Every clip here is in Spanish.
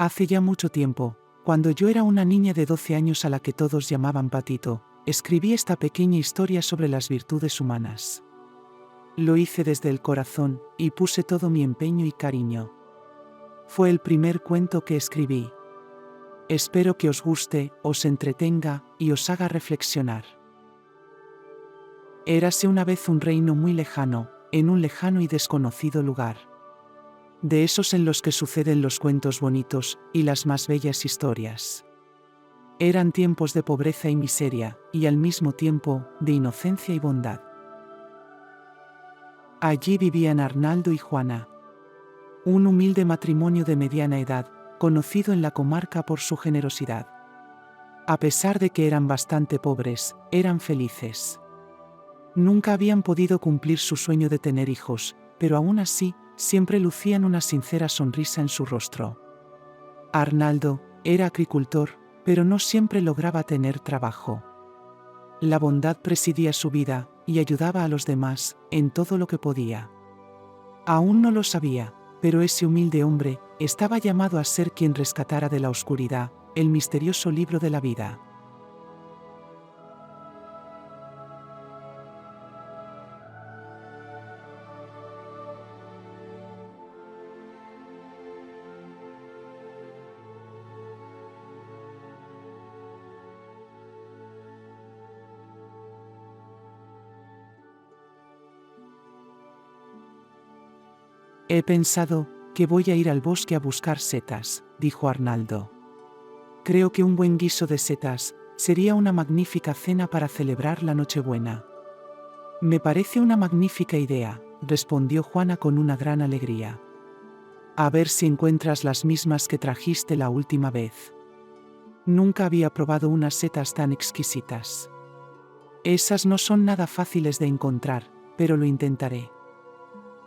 Hace ya mucho tiempo, cuando yo era una niña de 12 años a la que todos llamaban Patito, escribí esta pequeña historia sobre las virtudes humanas. Lo hice desde el corazón, y puse todo mi empeño y cariño. Fue el primer cuento que escribí. Espero que os guste, os entretenga, y os haga reflexionar. Érase una vez un reino muy lejano, en un lejano y desconocido lugar. De esos en los que suceden los cuentos bonitos, y las más bellas historias. Eran tiempos de pobreza y miseria, y al mismo tiempo, de inocencia y bondad. Allí vivían Arnaldo y Juana. Un humilde matrimonio de mediana edad, conocido en la comarca por su generosidad. A pesar de que eran bastante pobres, eran felices. Nunca habían podido cumplir su sueño de tener hijos, pero aún así, siempre lucían una sincera sonrisa en su rostro. Arnaldo era agricultor, pero no siempre lograba tener trabajo. La bondad presidía su vida, y ayudaba a los demás, en todo lo que podía. Aún no lo sabía, pero ese humilde hombre estaba llamado a ser quien rescatara de la oscuridad el misterioso libro de la vida. He pensado que voy a ir al bosque a buscar setas, dijo Arnaldo. Creo que un buen guiso de setas sería una magnífica cena para celebrar la Nochebuena. Me parece una magnífica idea, respondió Juana con una gran alegría. A ver si encuentras las mismas que trajiste la última vez. Nunca había probado unas setas tan exquisitas. Esas no son nada fáciles de encontrar, pero lo intentaré.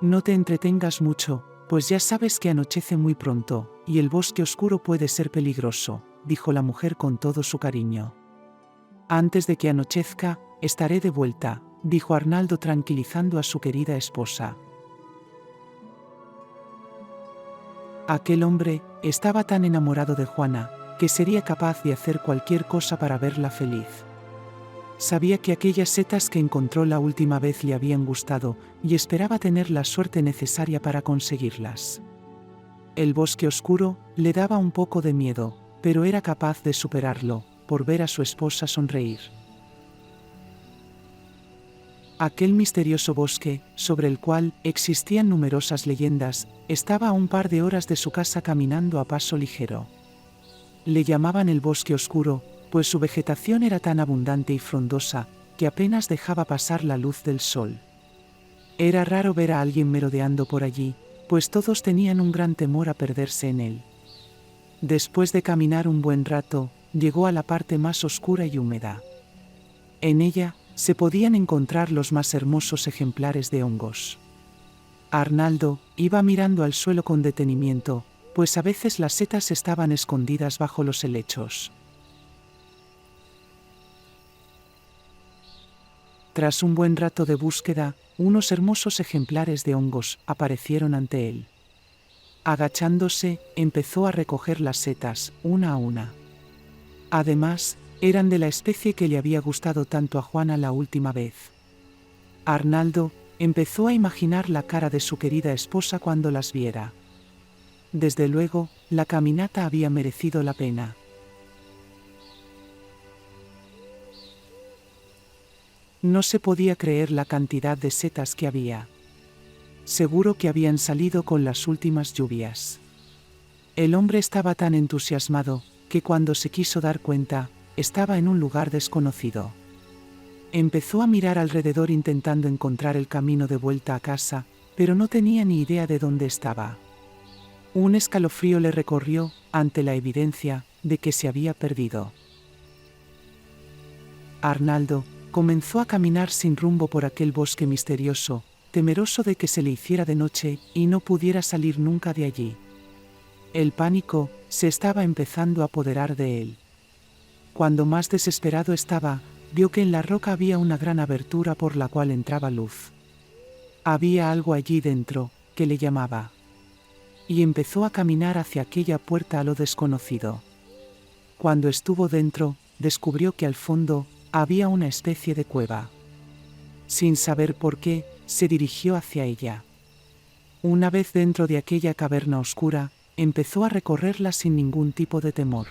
No te entretengas mucho, pues ya sabes que anochece muy pronto, y el bosque oscuro puede ser peligroso, dijo la mujer con todo su cariño. Antes de que anochezca, estaré de vuelta, dijo Arnaldo tranquilizando a su querida esposa. Aquel hombre estaba tan enamorado de Juana, que sería capaz de hacer cualquier cosa para verla feliz. Sabía que aquellas setas que encontró la última vez le habían gustado, y esperaba tener la suerte necesaria para conseguirlas. El bosque oscuro le daba un poco de miedo, pero era capaz de superarlo, por ver a su esposa sonreír. Aquel misterioso bosque, sobre el cual existían numerosas leyendas, estaba a un par de horas de su casa caminando a paso ligero. Le llamaban el bosque oscuro, pues su vegetación era tan abundante y frondosa, que apenas dejaba pasar la luz del sol. Era raro ver a alguien merodeando por allí, pues todos tenían un gran temor a perderse en él. Después de caminar un buen rato, llegó a la parte más oscura y húmeda. En ella, se podían encontrar los más hermosos ejemplares de hongos. Arnaldo iba mirando al suelo con detenimiento, pues a veces las setas estaban escondidas bajo los helechos. Tras un buen rato de búsqueda, unos hermosos ejemplares de hongos aparecieron ante él. Agachándose, empezó a recoger las setas, una a una. Además, eran de la especie que le había gustado tanto a Juana la última vez. Arnaldo empezó a imaginar la cara de su querida esposa cuando las viera. Desde luego, la caminata había merecido la pena. No se podía creer la cantidad de setas que había. Seguro que habían salido con las últimas lluvias. El hombre estaba tan entusiasmado, que cuando se quiso dar cuenta, estaba en un lugar desconocido. Empezó a mirar alrededor intentando encontrar el camino de vuelta a casa, pero no tenía ni idea de dónde estaba. Un escalofrío le recorrió, ante la evidencia de que se había perdido. Arnaldo comenzó a caminar sin rumbo por aquel bosque misterioso, temeroso de que se le hiciera de noche y no pudiera salir nunca de allí. El pánico se estaba empezando a apoderar de él. Cuando más desesperado estaba, vio que en la roca había una gran abertura por la cual entraba luz. Había algo allí dentro, que le llamaba. y empezó a caminar hacia aquella puerta a lo desconocido. Cuando estuvo dentro, descubrió que al fondo había una especie de cueva. Sin saber por qué, se dirigió hacia ella. Una vez dentro de aquella caverna oscura, empezó a recorrerla sin ningún tipo de temor.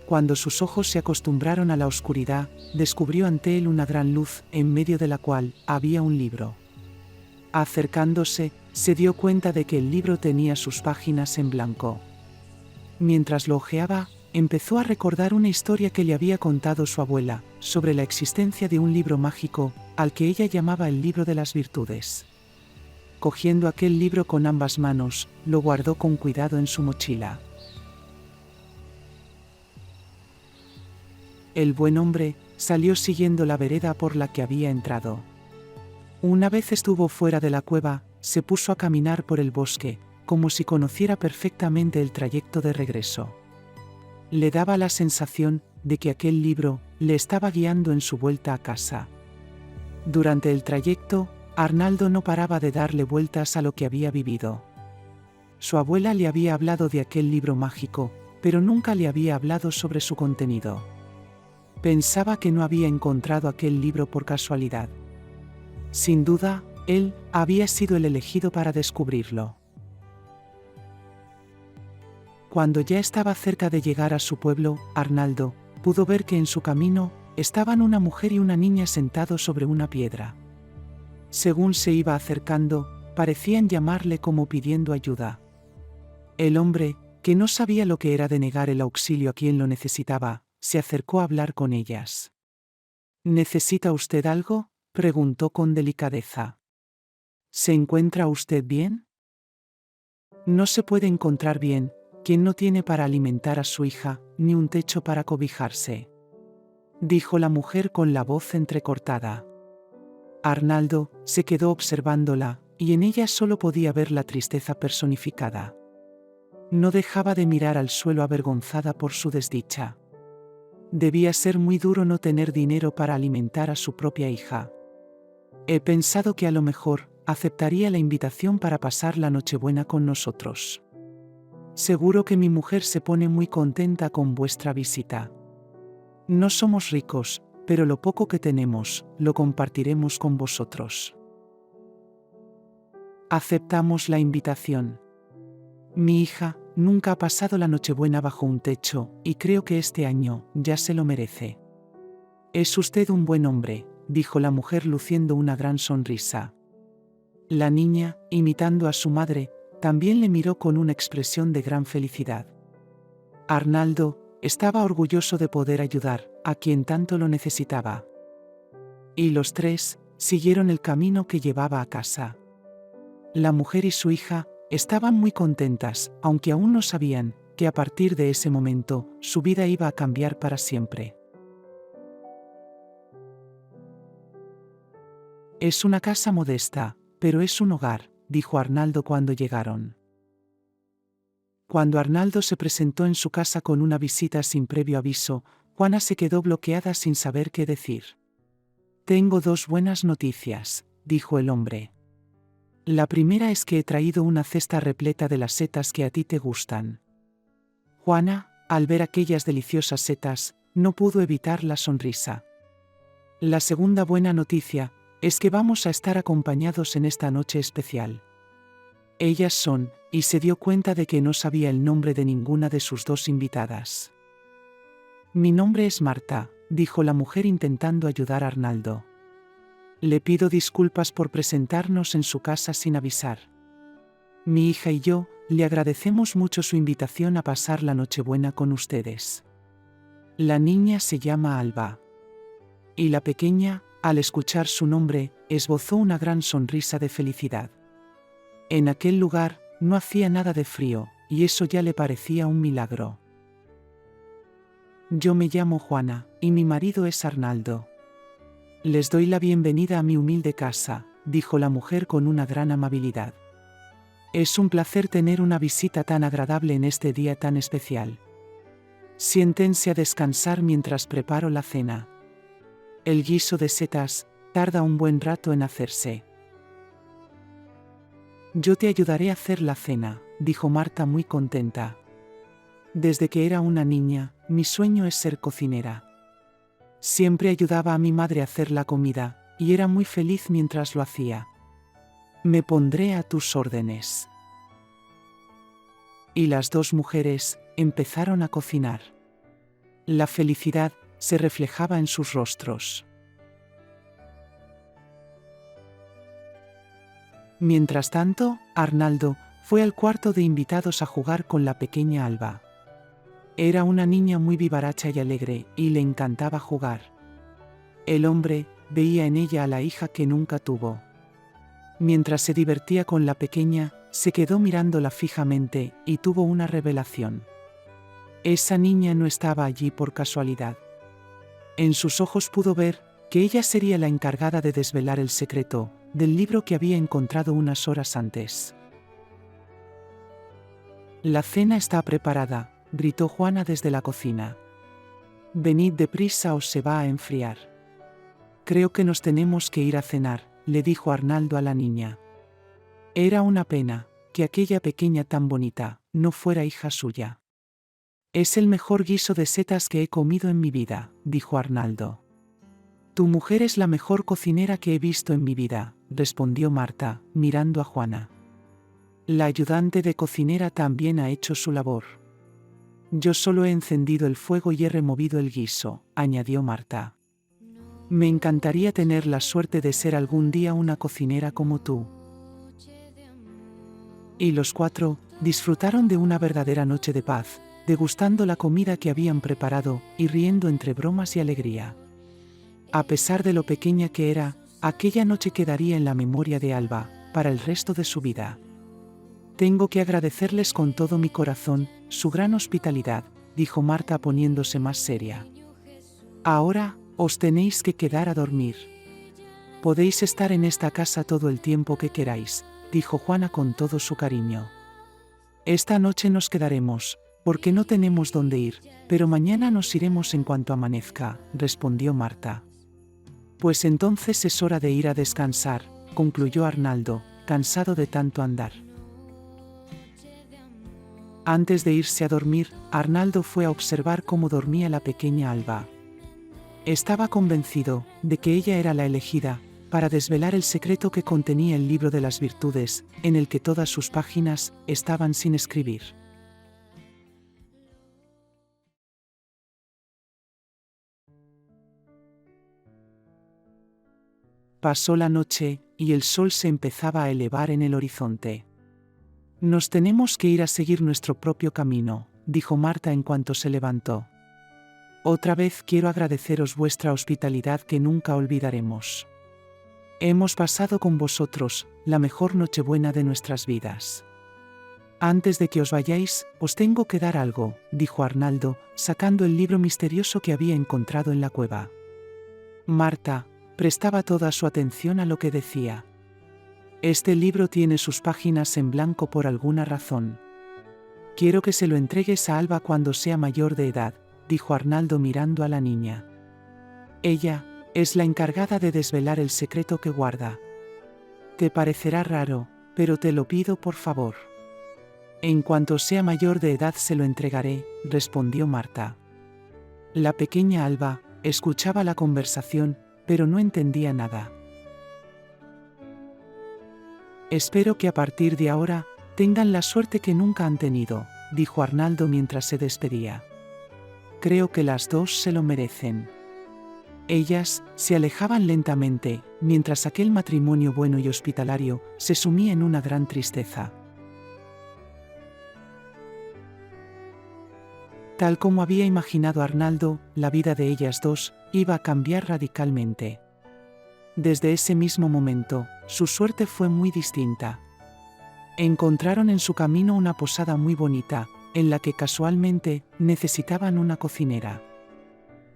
Cuando sus ojos se acostumbraron a la oscuridad, descubrió ante él una gran luz, en medio de la cual había un libro. Acercándose, se dio cuenta de que el libro tenía sus páginas en blanco. Mientras lo hojeaba, empezó a recordar una historia que le había contado su abuela, sobre la existencia de un libro mágico, al que ella llamaba el libro de las virtudes. Cogiendo aquel libro con ambas manos, lo guardó con cuidado en su mochila. El buen hombre salió siguiendo la vereda por la que había entrado. Una vez estuvo fuera de la cueva, se puso a caminar por el bosque, como si conociera perfectamente el trayecto de regreso. Le daba la sensación de que aquel libro le estaba guiando en su vuelta a casa. Durante el trayecto, Arnaldo no paraba de darle vueltas a lo que había vivido. Su abuela le había hablado de aquel libro mágico, pero nunca le había hablado sobre su contenido. Pensaba que no había encontrado aquel libro por casualidad. Sin duda, él había sido el elegido para descubrirlo. Cuando ya estaba cerca de llegar a su pueblo, Arnaldo pudo ver que en su camino estaban una mujer y una niña sentados sobre una piedra. Según se iba acercando, parecían llamarle como pidiendo ayuda. El hombre, que no sabía lo que era de negar el auxilio a quien lo necesitaba, se acercó a hablar con ellas. ¿Necesita usted algo?, preguntó con delicadeza. ¿Se encuentra usted bien? No se puede encontrar bien quien no tiene para alimentar a su hija, ni un techo para cobijarse, dijo la mujer con la voz entrecortada. Arnaldo se quedó observándola, y en ella solo podía ver la tristeza personificada. No dejaba de mirar al suelo avergonzada por su desdicha. Debía ser muy duro no tener dinero para alimentar a su propia hija. He pensado que a lo mejor aceptaría la invitación para pasar la Nochebuena con nosotros. Seguro que mi mujer se pone muy contenta con vuestra visita. No somos ricos, pero lo poco que tenemos, lo compartiremos con vosotros. Aceptamos la invitación. Mi hija nunca ha pasado la Nochebuena bajo un techo, y creo que este año ya se lo merece. Es usted un buen hombre, dijo la mujer luciendo una gran sonrisa. La niña, imitando a su madre, también le miró con una expresión de gran felicidad. Arnaldo estaba orgulloso de poder ayudar a quien tanto lo necesitaba. Y los tres siguieron el camino que llevaba a casa. La mujer y su hija estaban muy contentas, aunque aún no sabían que a partir de ese momento su vida iba a cambiar para siempre. Es una casa modesta, pero es un hogar, dijo Arnaldo cuando llegaron. Cuando Arnaldo se presentó en su casa con una visita sin previo aviso, Juana se quedó bloqueada sin saber qué decir. Tengo dos buenas noticias, dijo el hombre. La primera es que he traído una cesta repleta de las setas que a ti te gustan. Juana, al ver aquellas deliciosas setas, no pudo evitar la sonrisa. La segunda buena noticia es que vamos a estar acompañados en esta noche especial. Ellas son, y se dio cuenta de que no sabía el nombre de ninguna de sus dos invitadas. Mi nombre es Marta, dijo la mujer intentando ayudar a Arnaldo. Le pido disculpas por presentarnos en su casa sin avisar. Mi hija y yo le agradecemos mucho su invitación a pasar la Nochebuena con ustedes. La niña se llama Alba. Y la pequeña, al escuchar su nombre, esbozó una gran sonrisa de felicidad. En aquel lugar no hacía nada de frío, y eso ya le parecía un milagro. Yo me llamo Juana, y mi marido es Arnaldo. Les doy la bienvenida a mi humilde casa, dijo la mujer con una gran amabilidad. Es un placer tener una visita tan agradable en este día tan especial. Siéntense a descansar mientras preparo la cena. El guiso de setas tarda un buen rato en hacerse. Yo te ayudaré a hacer la cena, dijo Marta muy contenta. Desde que era una niña, mi sueño es ser cocinera. Siempre ayudaba a mi madre a hacer la comida, y era muy feliz mientras lo hacía. Me pondré a tus órdenes. Y las dos mujeres empezaron a cocinar. La felicidad se reflejaba en sus rostros. Mientras tanto, Arnaldo fue al cuarto de invitados a jugar con la pequeña Alba. Era una niña muy vivaracha y alegre, y le encantaba jugar. El hombre veía en ella a la hija que nunca tuvo. Mientras se divertía con la pequeña, se quedó mirándola fijamente y tuvo una revelación. Esa niña no estaba allí por casualidad. En sus ojos pudo ver que ella sería la encargada de desvelar el secreto del libro que había encontrado unas horas antes. La cena está preparada, gritó Juana desde la cocina. Venid deprisa o se va a enfriar. Creo que nos tenemos que ir a cenar, le dijo Arnaldo a la niña. Era una pena que aquella pequeña tan bonita no fuera hija suya. Es el mejor guiso de setas que he comido en mi vida, dijo Arnaldo. Tu mujer es la mejor cocinera que he visto en mi vida, respondió Marta, mirando a Juana. La ayudante de cocinera también ha hecho su labor. Yo solo he encendido el fuego y he removido el guiso, añadió Marta. Me encantaría tener la suerte de ser algún día una cocinera como tú. Y los cuatro disfrutaron de una verdadera noche de paz, degustando la comida que habían preparado y riendo entre bromas y alegría. A pesar de lo pequeña que era, aquella noche quedaría en la memoria de Alba para el resto de su vida. Tengo que agradecerles con todo mi corazón su gran hospitalidad, dijo Marta poniéndose más seria. Ahora, os tenéis que quedar a dormir. Podéis estar en esta casa todo el tiempo que queráis, dijo Juana con todo su cariño. Esta noche nos quedaremos, porque no tenemos dónde ir, pero mañana nos iremos en cuanto amanezca, respondió Marta. Pues entonces es hora de ir a descansar, concluyó Arnaldo, cansado de tanto andar. Antes de irse a dormir, Arnaldo fue a observar cómo dormía la pequeña Alba. Estaba convencido de que ella era la elegida para desvelar el secreto que contenía el libro de las virtudes, en el que todas sus páginas estaban sin escribir. Pasó la noche, y el sol se empezaba a elevar en el horizonte. Nos tenemos que ir a seguir nuestro propio camino, dijo Marta en cuanto se levantó. Otra vez quiero agradeceros vuestra hospitalidad que nunca olvidaremos. Hemos pasado con vosotros la mejor Nochebuena de nuestras vidas. Antes de que os vayáis, os tengo que dar algo, dijo Arnaldo, sacando el libro misterioso que había encontrado en la cueva. Marta prestaba toda su atención a lo que decía. Este libro tiene sus páginas en blanco por alguna razón. Quiero que se lo entregues a Alba cuando sea mayor de edad, dijo Arnaldo mirando a la niña. Ella es la encargada de desvelar el secreto que guarda. Te parecerá raro, pero te lo pido por favor. En cuanto sea mayor de edad se lo entregaré, respondió Marta. La pequeña Alba escuchaba la conversación, pero no entendía nada. Espero que a partir de ahora tengan la suerte que nunca han tenido, dijo Arnaldo mientras se despedía. Creo que las dos se lo merecen. Ellas se alejaban lentamente, mientras aquel matrimonio bueno y hospitalario se sumía en una gran tristeza. Tal como había imaginado Arnaldo, la vida de ellas dos iba a cambiar radicalmente. Desde ese mismo momento, su suerte fue muy distinta. Encontraron en su camino una posada muy bonita, en la que casualmente necesitaban una cocinera.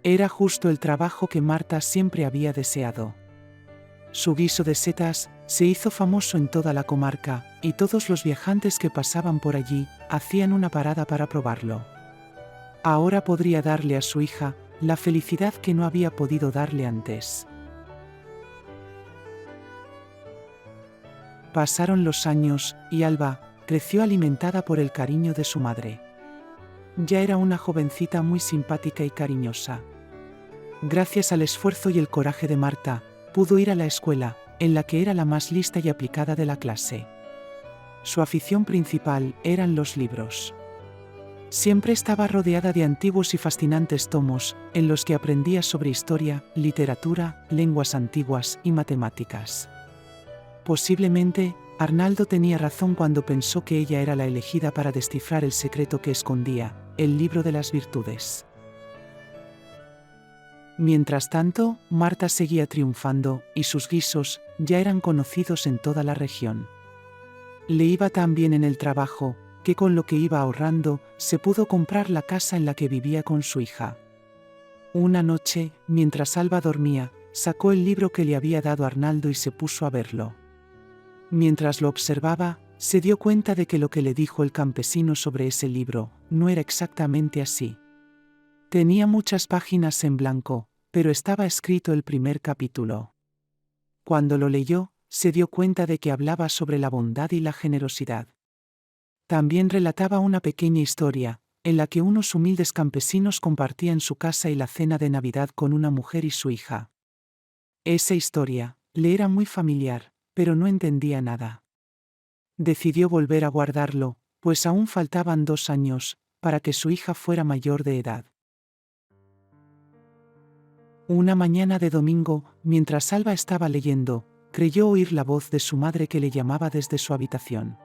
Era justo el trabajo que Marta siempre había deseado. Su guiso de setas se hizo famoso en toda la comarca, y todos los viajantes que pasaban por allí hacían una parada para probarlo. Ahora podría darle a su hija la felicidad que no había podido darle antes. Pasaron los años, y Alba creció alimentada por el cariño de su madre. Ya era una jovencita muy simpática y cariñosa. Gracias al esfuerzo y el coraje de Marta, pudo ir a la escuela, en la que era la más lista y aplicada de la clase. Su afición principal eran los libros. Siempre estaba rodeada de antiguos y fascinantes tomos, en los que aprendía sobre historia, literatura, lenguas antiguas y matemáticas. Posiblemente, Arnaldo tenía razón cuando pensó que ella era la elegida para descifrar el secreto que escondía, el libro de las virtudes. Mientras tanto, Marta seguía triunfando, y sus guisos ya eran conocidos en toda la región. Le iba tan bien en el trabajo, que con lo que iba ahorrando, se pudo comprar la casa en la que vivía con su hija. Una noche, mientras Alba dormía, sacó el libro que le había dado Arnaldo y se puso a verlo. Mientras lo observaba, se dio cuenta de que lo que le dijo el campesino sobre ese libro no era exactamente así. Tenía muchas páginas en blanco, pero estaba escrito el primer capítulo. Cuando lo leyó, se dio cuenta de que hablaba sobre la bondad y la generosidad. También relataba una pequeña historia, en la que unos humildes campesinos compartían su casa y la cena de Navidad con una mujer y su hija. Esa historia le era muy familiar, pero no entendía nada. Decidió volver a guardarlo, pues aún faltaban 2 años, para que su hija fuera mayor de edad. Una mañana de domingo, mientras Alba estaba leyendo, creyó oír la voz de su madre que le llamaba desde su habitación.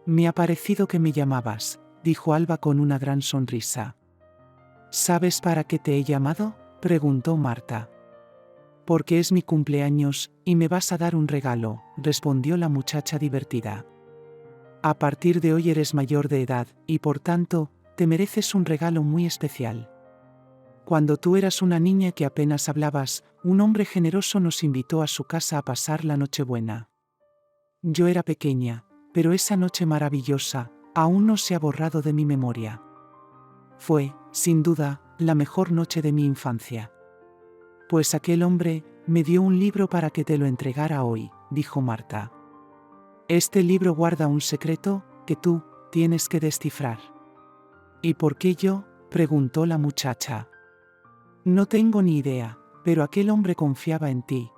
«Me ha parecido que me llamabas», dijo Alba con una gran sonrisa. «¿Sabes para qué te he llamado?», preguntó Marta. «Porque es mi cumpleaños, y me vas a dar un regalo», respondió la muchacha divertida. «A partir de hoy eres mayor de edad, y por tanto, te mereces un regalo muy especial. Cuando tú eras una niña que apenas hablabas, un hombre generoso nos invitó a su casa a pasar la Nochebuena. Yo era pequeña, pero esa noche maravillosa aún no se ha borrado de mi memoria. Fue, sin duda, la mejor noche de mi infancia. Pues aquel hombre me dio un libro para que te lo entregara hoy», dijo Marta. «Este libro guarda un secreto que tú tienes que descifrar». «¿Y por qué yo?», preguntó la muchacha. «No tengo ni idea, pero aquel hombre confiaba en ti».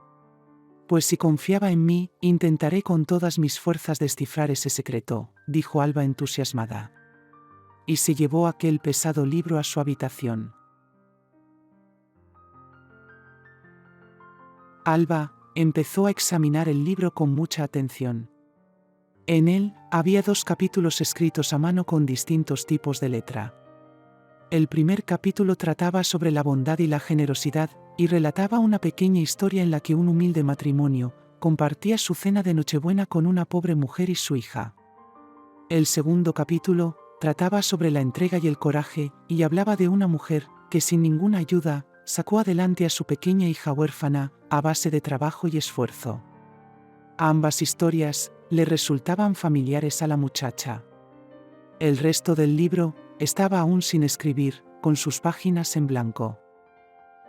«Pues si confiaba en mí, intentaré con todas mis fuerzas descifrar ese secreto», dijo Alba entusiasmada. Y se llevó aquel pesado libro a su habitación. Alba empezó a examinar el libro con mucha atención. En él había 2 capítulos escritos a mano con distintos tipos de letra. El primer capítulo trataba sobre la bondad y la generosidad, y relataba una pequeña historia en la que un humilde matrimonio compartía su cena de Nochebuena con una pobre mujer y su hija. El segundo capítulo trataba sobre la entrega y el coraje, y hablaba de una mujer que sin ninguna ayuda sacó adelante a su pequeña hija huérfana a base de trabajo y esfuerzo. Ambas historias le resultaban familiares a la muchacha. El resto del libro estaba aún sin escribir, con sus páginas en blanco.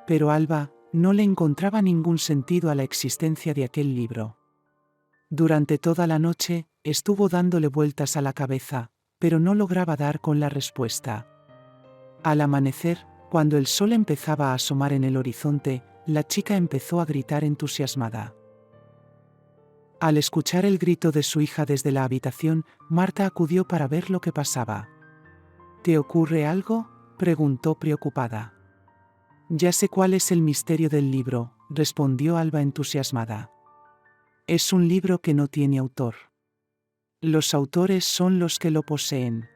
Pero Alba no le encontraba ningún sentido a la existencia de aquel libro. Durante toda la noche estuvo dándole vueltas a la cabeza, pero no lograba dar con la respuesta. Al amanecer, cuando el sol empezaba a asomar en el horizonte, la chica empezó a gritar entusiasmada. Al escuchar el grito de su hija desde la habitación, Marta acudió para ver lo que pasaba. «¿Te ocurre algo?», preguntó preocupada. «Ya sé cuál es el misterio del libro», respondió Alba entusiasmada. «Es un libro que no tiene autor. Los autores son los que lo poseen.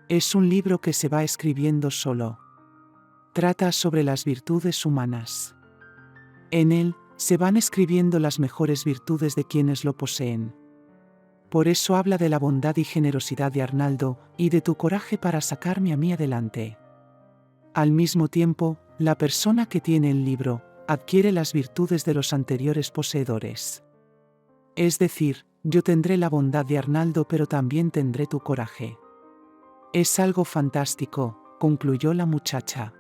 Es un libro que se va escribiendo solo. Trata sobre las virtudes humanas. En él se van escribiendo las mejores virtudes de quienes lo poseen. Por eso habla de la bondad y generosidad de Arnaldo, y de tu coraje para sacarme a mí adelante. Al mismo tiempo, la persona que tiene el libro adquiere las virtudes de los anteriores poseedores. Es decir, yo tendré la bondad de Arnaldo, pero también tendré tu coraje. Es algo fantástico», concluyó la muchacha.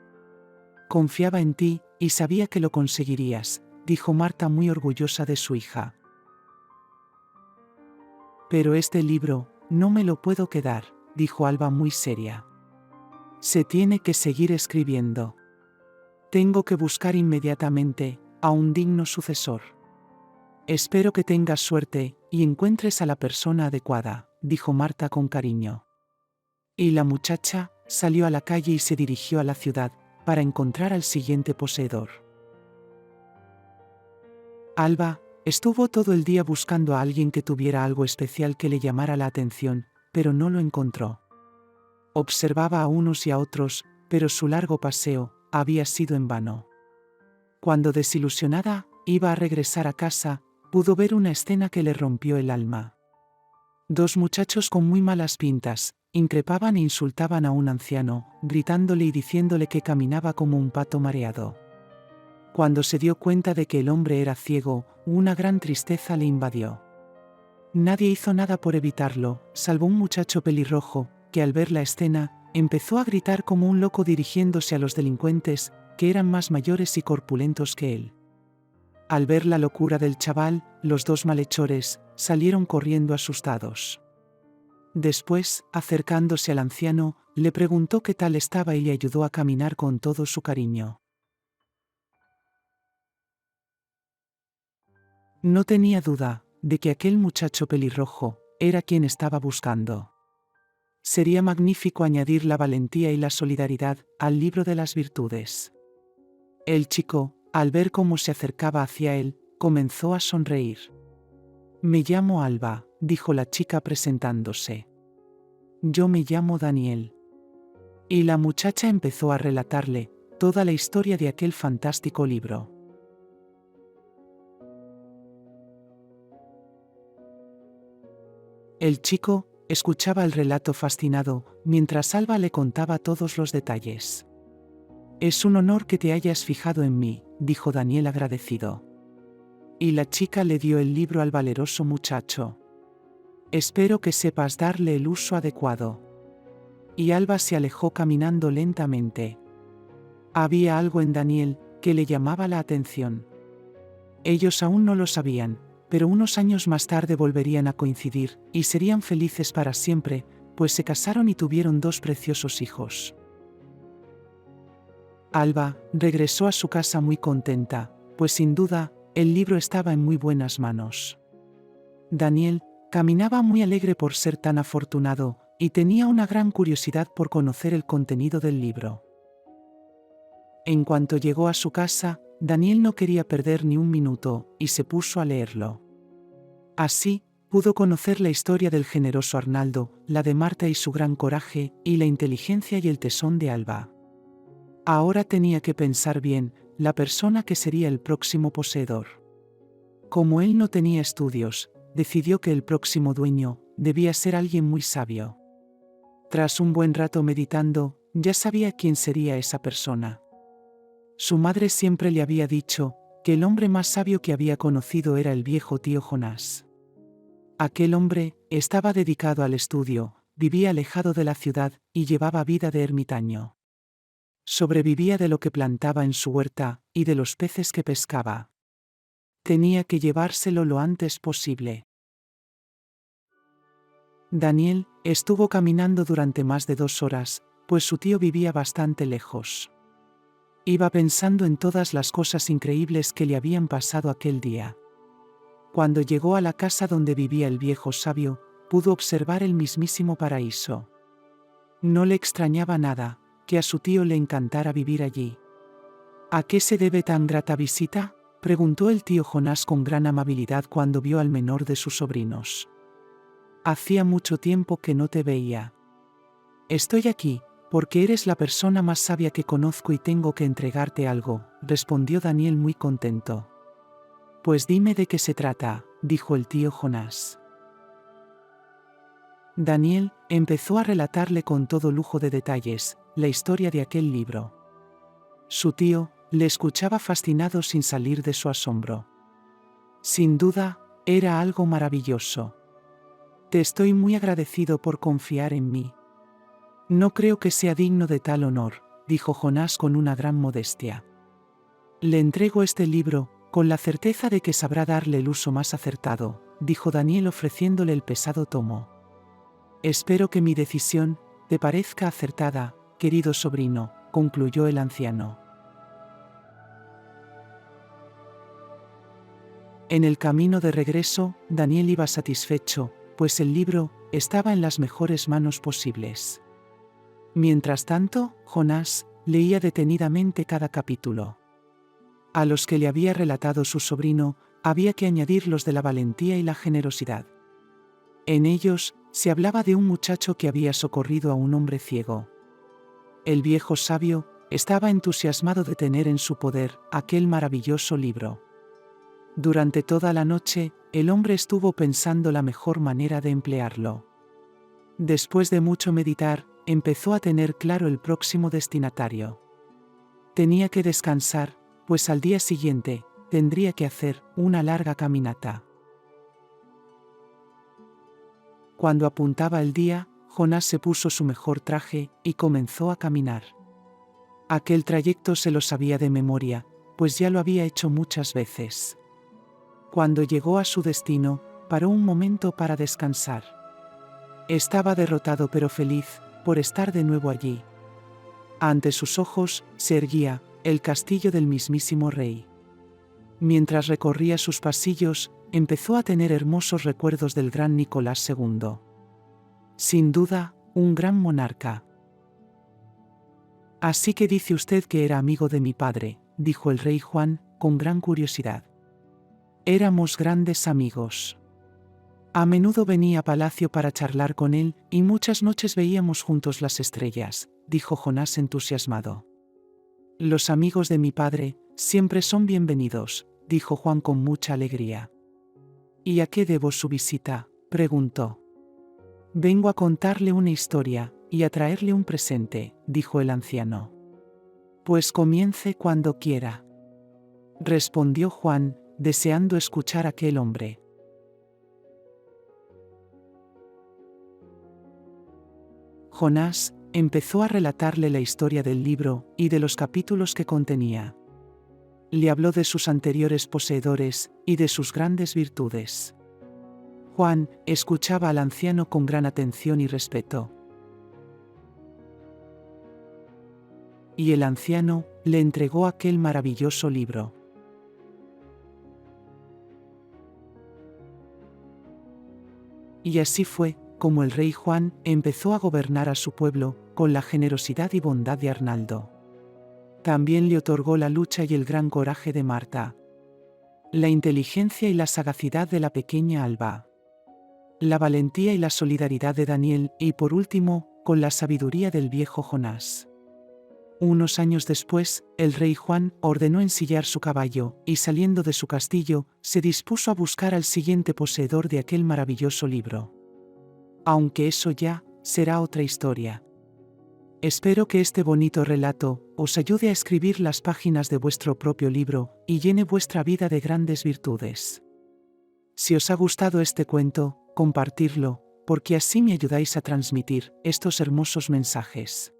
«Confiaba en ti, y sabía que lo conseguirías», dijo Marta muy orgullosa de su hija. Pero este libro, no me lo puedo quedar, dijo Alba muy seria. Se tiene que seguir escribiendo. Tengo que buscar inmediatamente a un digno sucesor. Espero que tengas suerte y encuentres a la persona adecuada, dijo Marta con cariño. Y la muchacha salió a la calle y se dirigió a la ciudad para encontrar al siguiente poseedor. Alba estuvo todo el día buscando a alguien que tuviera algo especial que le llamara la atención, pero no lo encontró. Observaba a unos y a otros, pero su largo paseo había sido en vano. Cuando desilusionada iba a regresar a casa, pudo ver una escena que le rompió el alma. Dos muchachos con muy malas pintas increpaban e insultaban a un anciano, gritándole y diciéndole que caminaba como un pato mareado. Cuando se dio cuenta de que el hombre era ciego, una gran tristeza le invadió. Nadie hizo nada por evitarlo, salvo un muchacho pelirrojo, que al ver la escena, empezó a gritar como un loco dirigiéndose a los delincuentes, que eran más mayores y corpulentos que él. Al ver la locura del chaval, los dos malhechores salieron corriendo asustados. Después, acercándose al anciano, le preguntó qué tal estaba y le ayudó a caminar con todo su cariño. No tenía duda de que aquel muchacho pelirrojo era quien estaba buscando. Sería magnífico añadir la valentía y la solidaridad al libro de las virtudes. El chico, al ver cómo se acercaba hacia él, comenzó a sonreír. Me llamo Alba, dijo la chica presentándose. Yo me llamo Daniel. Y la muchacha empezó a relatarle toda la historia de aquel fantástico libro. El chico escuchaba el relato fascinado, mientras Alba le contaba todos los detalles. Es un honor que te hayas fijado en mí, dijo Daniel agradecido. Y la chica le dio el libro al valeroso muchacho. Espero que sepas darle el uso adecuado. Y Alba se alejó caminando lentamente. Había algo en Daniel que le llamaba la atención. Ellos aún no lo sabían, pero unos años más tarde volverían a coincidir, y serían felices para siempre, pues se casaron y tuvieron dos preciosos hijos. Alba regresó a su casa muy contenta, pues sin duda, el libro estaba en muy buenas manos. Daniel caminaba muy alegre por ser tan afortunado, y tenía una gran curiosidad por conocer el contenido del libro. En cuanto llegó a su casa, Daniel no quería perder ni un minuto, y se puso a leerlo. Así, pudo conocer la historia del generoso Arnaldo, la de Marta y su gran coraje, y la inteligencia y el tesón de Alba. Ahora tenía que pensar bien la persona que sería el próximo poseedor. Como él no tenía estudios, decidió que el próximo dueño debía ser alguien muy sabio. Tras un buen rato meditando, ya sabía quién sería esa persona. Su madre siempre le había dicho que el hombre más sabio que había conocido era el viejo tío Jonás. Aquel hombre estaba dedicado al estudio, vivía alejado de la ciudad y llevaba vida de ermitaño. Sobrevivía de lo que plantaba en su huerta y de los peces que pescaba. Tenía que llevárselo lo antes posible. Daniel estuvo caminando durante más de 2 horas, pues su tío vivía bastante lejos. Iba pensando en todas las cosas increíbles que le habían pasado aquel día. Cuando llegó a la casa donde vivía el viejo sabio, pudo observar el mismísimo paraíso. No le extrañaba nada que a su tío le encantara vivir allí. ¿A qué se debe tan grata visita?, preguntó el tío Jonás con gran amabilidad cuando vio al menor de sus sobrinos. Hacía mucho tiempo que no te veía. Estoy aquí porque eres la persona más sabia que conozco y tengo que entregarte algo, respondió Daniel muy contento. Pues dime de qué se trata, dijo el tío Jonás. Daniel empezó a relatarle con todo lujo de detalles la historia de aquel libro. Su tío le escuchaba fascinado sin salir de su asombro. Sin duda, era algo maravilloso. Te estoy muy agradecido por confiar en mí. No creo que sea digno de tal honor, dijo Jonás con una gran modestia. Le entrego este libro, con la certeza de que sabrá darle el uso más acertado, dijo Daniel ofreciéndole el pesado tomo. Espero que mi decisión te parezca acertada, querido sobrino, concluyó el anciano. En el camino de regreso, Daniel iba satisfecho, pues el libro estaba en las mejores manos posibles. Mientras tanto, Jonás leía detenidamente cada capítulo. A los que le había relatado su sobrino, había que añadir los de la valentía y la generosidad. En ellos, se hablaba de un muchacho que había socorrido a un hombre ciego. El viejo sabio estaba entusiasmado de tener en su poder aquel maravilloso libro. Durante toda la noche, el hombre estuvo pensando la mejor manera de emplearlo. Después de mucho meditar, empezó a tener claro el próximo destinatario. Tenía que descansar, pues al día siguiente tendría que hacer una larga caminata. Cuando apuntaba el día, Jonás se puso su mejor traje y comenzó a caminar. Aquel trayecto se lo sabía de memoria, pues ya lo había hecho muchas veces. Cuando llegó a su destino, paró un momento para descansar. Estaba derrotado pero feliz por estar de nuevo allí. Ante sus ojos se erguía el castillo del mismísimo rey. Mientras recorría sus pasillos, empezó a tener hermosos recuerdos del gran Nicolás II. Sin duda, un gran monarca. Así que dice usted que era amigo de mi padre, dijo el rey Juan, con gran curiosidad. Éramos grandes amigos. A menudo venía a palacio para charlar con él, y muchas noches veíamos juntos las estrellas, dijo Jonás entusiasmado. Los amigos de mi padre siempre son bienvenidos, dijo Juan con mucha alegría. ¿Y a qué debo su visita?, preguntó. Vengo a contarle una historia y a traerle un presente, dijo el anciano. Pues comience cuando quiera, respondió Juan, deseando escuchar a aquel hombre. Jonás empezó a relatarle la historia del libro y de los capítulos que contenía. Le habló de sus anteriores poseedores y de sus grandes virtudes. Juan escuchaba al anciano con gran atención y respeto. Y el anciano le entregó aquel maravilloso libro. Y así fue como el rey Juan empezó a gobernar a su pueblo con la generosidad y bondad de Arnaldo. También le otorgó la lucha y el gran coraje de Marta, la inteligencia y la sagacidad de la pequeña Alba, la valentía y la solidaridad de Daniel y, por último, con la sabiduría del viejo Jonás. Unos años después, el rey Juan ordenó ensillar su caballo y, saliendo de su castillo, se dispuso a buscar al siguiente poseedor de aquel maravilloso libro. Aunque eso ya será otra historia. Espero que este bonito relato os ayude a escribir las páginas de vuestro propio libro y llene vuestra vida de grandes virtudes. Si os ha gustado este cuento, compartirlo, porque así me ayudáis a transmitir estos hermosos mensajes.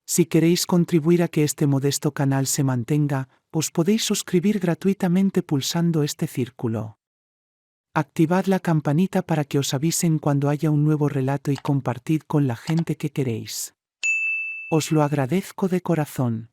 Si queréis contribuir a que este modesto canal se mantenga, os podéis suscribir gratuitamente pulsando este círculo. Activad la campanita para que os avisen cuando haya un nuevo relato y compartid con la gente que queréis. Os lo agradezco de corazón.